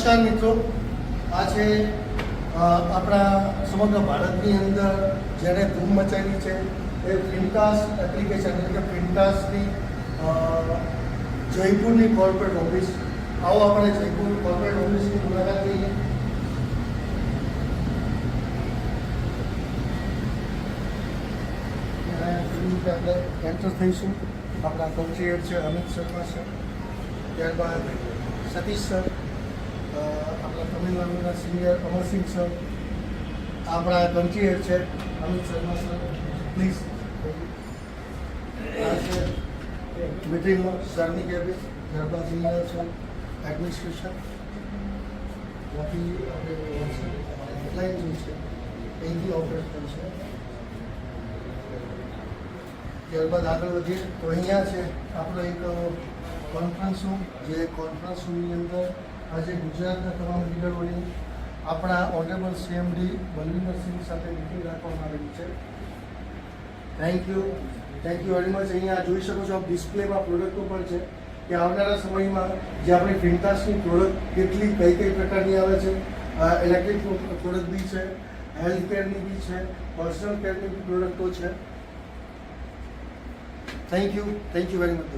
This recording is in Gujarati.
નમસ્કાર મિત્રો, આજે આપણા સમગ્ર ભારતની અંદર જેણે ધૂમ મચાવી છે એ ફિનકાસ્ટ એપ્લિકેશન એટલે કે ફિનકાસ્ટની જયપુરની કોર્પોરેટ ઓફિસ. આવો આપણે જયપુર કોર્પોરેટ ઓફિસની મુલાકાત લઈએ. આપણે એન્ટર થઈશું. આપણા કન્ટ્રી હેડ છે અમિત શર્મા છે, ત્યારબાદ સતીશ સર, આપણા તમિલનાડુના સિનિયર અમરસિંહ સર, આપણા કન્ટ્રી હેડ છે અમિત શર્મા સર. પ્લીઝ આ છે મિટિંગમાં સરની કેબિન, ત્યારબાદ સિનિયર છે એડમિનિસ્ટ્રેશન, ત્યાંથી આપણે હેડલાઇન છે અહીંથી ઓપરેશન છે. ત્યારબાદ આગળ વધીએ તો અહીંયા છે આપણો એક કોન્ફરન્સ રૂમ, જે કોન્ફરન્સ રૂમની અંદર આજે ગુજરાતના તમામ લીડરોની આપણા ઓનરેબલ સીએમડી બલવિંદરસિંહ સાથે મિટિંગ રાખવામાં આવેલી છે. Thank you very much. અહીંયા જોઈ શકો છો આપ ડિસ્પ્લેમાં પ્રોડક્ટો પણ છે કે આવનારા સમયમાં જે આપણી ફિનકાસ્ટની પ્રોડક્ટ કઈ પ્રકારની આવે છે. ઇલેક્ટ્રિક પ્રોડક્ટ બી છે, હેલ્થ કેરની બી છે, પર્સનલ કેરની બી પ્રોડક્ટો છે. Thank you very much.